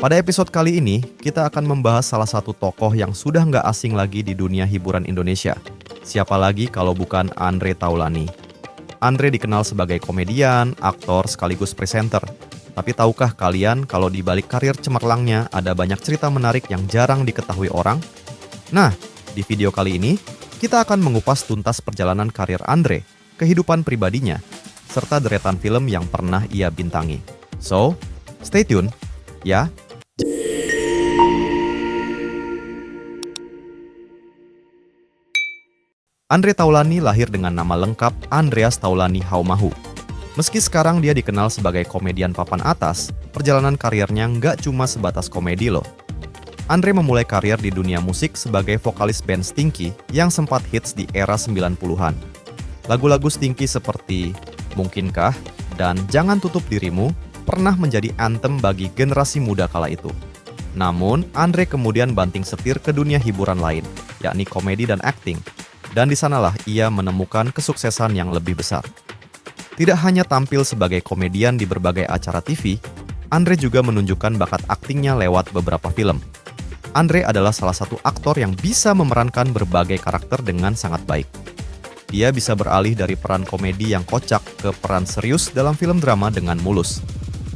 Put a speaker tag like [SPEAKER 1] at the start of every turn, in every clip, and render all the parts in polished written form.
[SPEAKER 1] Pada episode kali ini, kita akan membahas salah satu tokoh yang sudah nggak asing lagi di dunia hiburan Indonesia. Siapa lagi kalau bukan Andre Taulany. Andre dikenal sebagai komedian, aktor, sekaligus presenter. Tapi tahukah kalian kalau di balik karir cemerlangnya ada banyak cerita menarik yang jarang diketahui orang? Nah, di video kali ini, kita akan mengupas tuntas perjalanan karir Andre, kehidupan pribadinya, serta deretan film yang pernah ia bintangi. So, stay tune, ya. Andre Taulany lahir dengan nama lengkap Andreas Taulany Haumahu. Meski sekarang dia dikenal sebagai komedian papan atas, perjalanan karirnya nggak cuma sebatas komedi loh. Andre memulai karir di dunia musik sebagai vokalis band Stinky yang sempat hits di era 90-an. Lagu-lagu Stinky seperti Mungkinkah dan Jangan Tutup Dirimu pernah menjadi anthem bagi generasi muda kala itu. Namun, Andre kemudian banting setir ke dunia hiburan lain, yakni komedi dan akting. Dan di sanalah ia menemukan kesuksesan yang lebih besar. Tidak hanya tampil sebagai komedian di berbagai acara TV, Andre juga menunjukkan bakat aktingnya lewat beberapa film. Andre adalah salah satu aktor yang bisa memerankan berbagai karakter dengan sangat baik. Dia bisa beralih dari peran komedi yang kocak ke peran serius dalam film drama dengan mulus.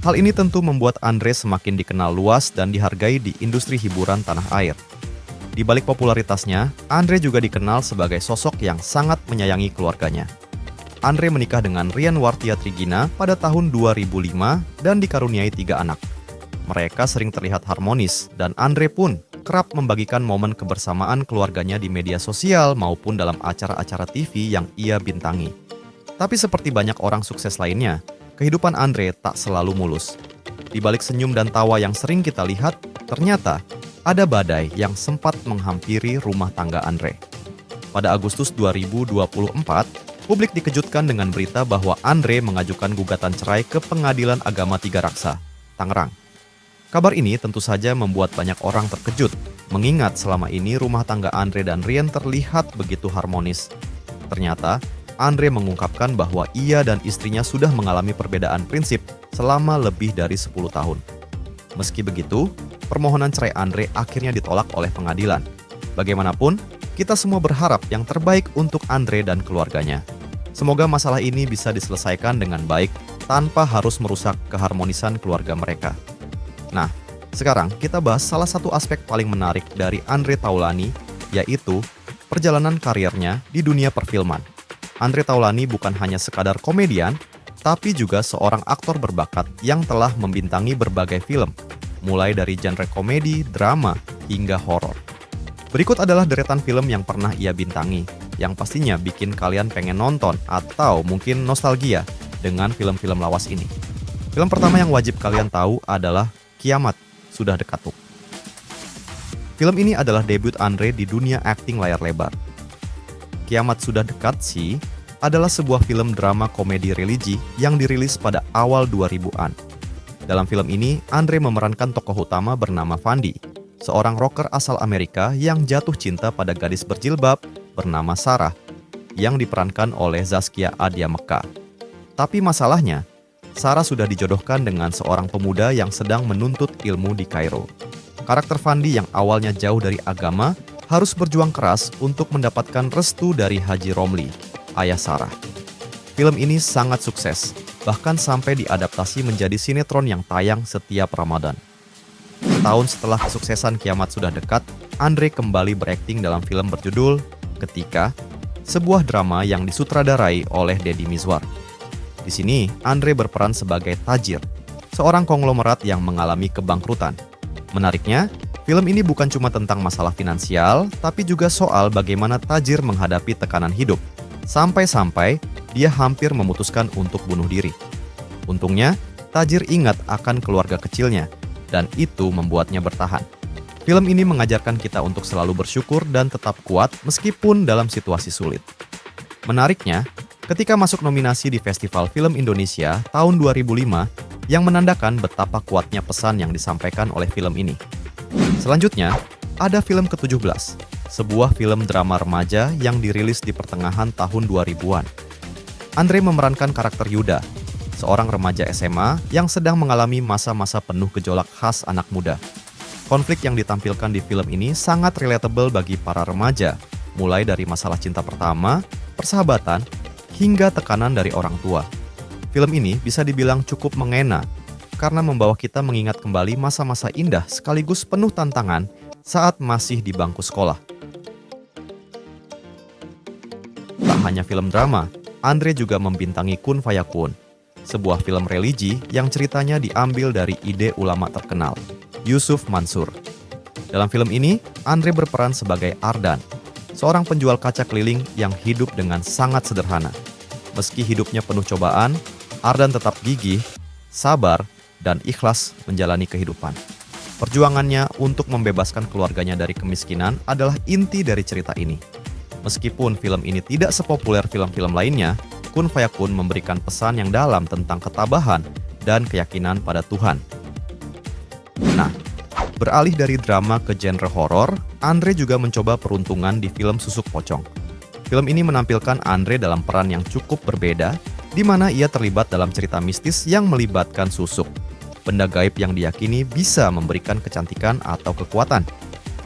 [SPEAKER 1] Hal ini tentu membuat Andre semakin dikenal luas dan dihargai di industri hiburan tanah air. Di balik popularitasnya, Andre juga dikenal sebagai sosok yang sangat menyayangi keluarganya. Andre menikah dengan Rian Wartia Trigina pada tahun 2005 dan dikaruniai 3 anak. Mereka sering terlihat harmonis dan Andre pun kerap membagikan momen kebersamaan keluarganya di media sosial maupun dalam acara-acara TV yang ia bintangi. Tapi seperti banyak orang sukses lainnya, kehidupan Andre tak selalu mulus. Di balik senyum dan tawa yang sering kita lihat, ternyata ada badai yang sempat menghampiri rumah tangga Andre. Pada Agustus 2024, publik dikejutkan dengan berita bahwa Andre mengajukan gugatan cerai ke Pengadilan Agama Tiga Raksa, Tangerang. Kabar ini tentu saja membuat banyak orang terkejut, mengingat selama ini rumah tangga Andre dan Rian terlihat begitu harmonis. Ternyata, Andre mengungkapkan bahwa ia dan istrinya sudah mengalami perbedaan prinsip selama lebih dari 10 tahun. Meski begitu, permohonan cerai Andre akhirnya ditolak oleh pengadilan. Bagaimanapun, kita semua berharap yang terbaik untuk Andre dan keluarganya. Semoga masalah ini bisa diselesaikan dengan baik tanpa harus merusak keharmonisan keluarga mereka. Nah, sekarang kita bahas salah satu aspek paling menarik dari Andre Taulany, yaitu perjalanan karirnya di dunia perfilman. Andre Taulany bukan hanya sekadar komedian, tapi juga seorang aktor berbakat yang telah membintangi berbagai film, mulai dari genre komedi, drama, hingga horor. Berikut adalah deretan film yang pernah ia bintangi, yang pastinya bikin kalian pengen nonton atau mungkin nostalgia dengan film-film lawas ini. Film pertama yang wajib kalian tahu adalah Kiamat Sudah Dekat Tuk. Film ini adalah debut Andre di dunia akting layar lebar. Kiamat Sudah Dekat sih adalah sebuah film drama komedi religi yang dirilis pada awal 2000-an. Dalam film ini, Andre memerankan tokoh utama bernama Fandi, seorang rocker asal Amerika yang jatuh cinta pada gadis berjilbab bernama Sarah, yang diperankan oleh Zaskia Adya Mekka. Tapi masalahnya, Sarah sudah dijodohkan dengan seorang pemuda yang sedang menuntut ilmu di Kairo. Karakter Fandi yang awalnya jauh dari agama harus berjuang keras untuk mendapatkan restu dari Haji Romli, ayah Sarah. Film ini sangat sukses, bahkan sampai diadaptasi menjadi sinetron yang tayang setiap Ramadan. Setahun setelah kesuksesan Kiamat Sudah Dekat, Andre kembali berakting dalam film berjudul Ketika, sebuah drama yang disutradarai oleh Deddy Mizwar. Di sini, Andre berperan sebagai tajir, seorang konglomerat yang mengalami kebangkrutan. Menariknya, film ini bukan cuma tentang masalah finansial, tapi juga soal bagaimana tajir menghadapi tekanan hidup. Sampai-sampai dia hampir memutuskan untuk bunuh diri. Untungnya, tajir ingat akan keluarga kecilnya, dan itu membuatnya bertahan. Film ini mengajarkan kita untuk selalu bersyukur dan tetap kuat meskipun dalam situasi sulit. Menariknya, ketika masuk nominasi di Festival Film Indonesia tahun 2005, yang menandakan betapa kuatnya pesan yang disampaikan oleh film ini. Selanjutnya, ada film ke-17, sebuah film drama remaja yang dirilis di pertengahan tahun 2000-an. Andre memerankan karakter Yuda, seorang remaja SMA yang sedang mengalami masa-masa penuh gejolak khas anak muda. Konflik yang ditampilkan di film ini sangat relatable bagi para remaja, mulai dari masalah cinta pertama, persahabatan, hingga tekanan dari orang tua. Film ini bisa dibilang cukup mengena, karena membawa kita mengingat kembali masa-masa indah sekaligus penuh tantangan saat masih di bangku sekolah. Tak hanya film drama, Andre juga membintangi Kun Fayakun, sebuah film religi yang ceritanya diambil dari ide ulama terkenal, Yusuf Mansur. Dalam film ini, Andre berperan sebagai Ardan, seorang penjual kaca keliling yang hidup dengan sangat sederhana. Meski hidupnya penuh cobaan, Ardan tetap gigih, sabar, dan ikhlas menjalani kehidupan. Perjuangannya untuk membebaskan keluarganya dari kemiskinan adalah inti dari cerita ini. Meskipun film ini tidak sepopuler film-film lainnya, Kun Fayakun memberikan pesan yang dalam tentang ketabahan dan keyakinan pada Tuhan. Nah, beralih dari drama ke genre horor, Andre juga mencoba peruntungan di film Susuk Pocong. Film ini menampilkan Andre dalam peran yang cukup berbeda, di mana ia terlibat dalam cerita mistis yang melibatkan susuk, benda gaib yang diyakini bisa memberikan kecantikan atau kekuatan.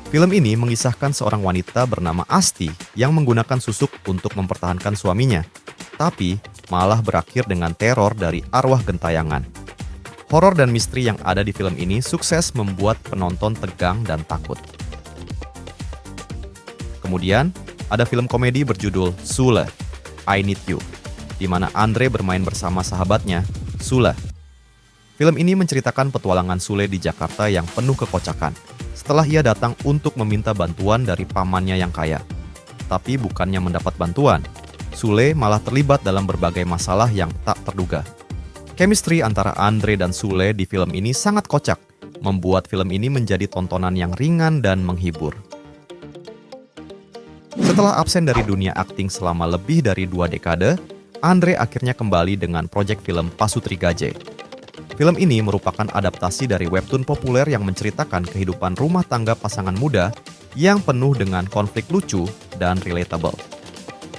[SPEAKER 1] Film ini mengisahkan seorang wanita bernama Asti yang menggunakan susuk untuk mempertahankan suaminya, tapi malah berakhir dengan teror dari arwah gentayangan. Horor dan misteri yang ada di film ini sukses membuat penonton tegang dan takut. Kemudian, ada film komedi berjudul Sule, I Need You, di mana Andre bermain bersama sahabatnya, Sule. Film ini menceritakan petualangan Sule di Jakarta yang penuh kekocakan, setelah ia datang untuk meminta bantuan dari pamannya yang kaya. Tapi bukannya mendapat bantuan, Sule malah terlibat dalam berbagai masalah yang tak terduga. Chemistry antara Andre dan Sule di film ini sangat kocak, membuat film ini menjadi tontonan yang ringan dan menghibur. Setelah absen dari dunia akting selama lebih dari 2 dekade, Andre akhirnya kembali dengan proyek film Pasutri Gaje. Film ini merupakan adaptasi dari webtoon populer yang menceritakan kehidupan rumah tangga pasangan muda yang penuh dengan konflik lucu dan relatable.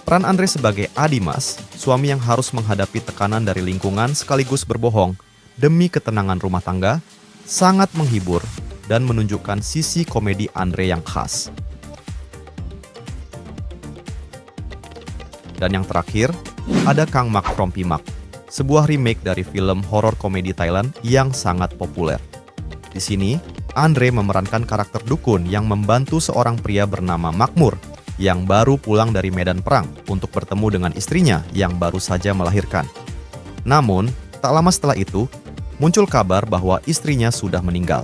[SPEAKER 1] Peran Andre sebagai Adimas, suami yang harus menghadapi tekanan dari lingkungan sekaligus berbohong demi ketenangan rumah tangga, sangat menghibur dan menunjukkan sisi komedi Andre yang khas. Dan yang terakhir, ada Kang Mak From Pimak, sebuah remake dari film horor komedi Thailand yang sangat populer. Di sini, Andre memerankan karakter dukun yang membantu seorang pria bernama Makmur yang baru pulang dari medan perang untuk bertemu dengan istrinya yang baru saja melahirkan. Namun, tak lama setelah itu, muncul kabar bahwa istrinya sudah meninggal.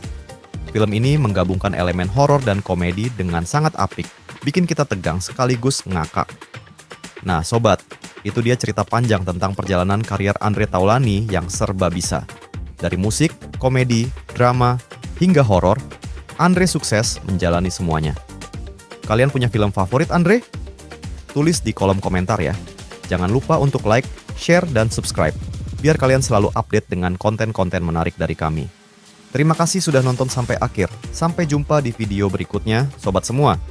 [SPEAKER 1] Film ini menggabungkan elemen horor dan komedi dengan sangat apik, bikin kita tegang sekaligus ngakak. Nah sobat, itu dia cerita panjang tentang perjalanan karier Andre Taulany yang serba bisa. Dari musik, komedi, drama, hingga horor, Andre sukses menjalani semuanya. Kalian punya film favorit Andre? Tulis di kolom komentar ya. Jangan lupa untuk like, share, dan subscribe, biar kalian selalu update dengan konten-konten menarik dari kami. Terima kasih sudah nonton sampai akhir. Sampai jumpa di video berikutnya, sobat semua.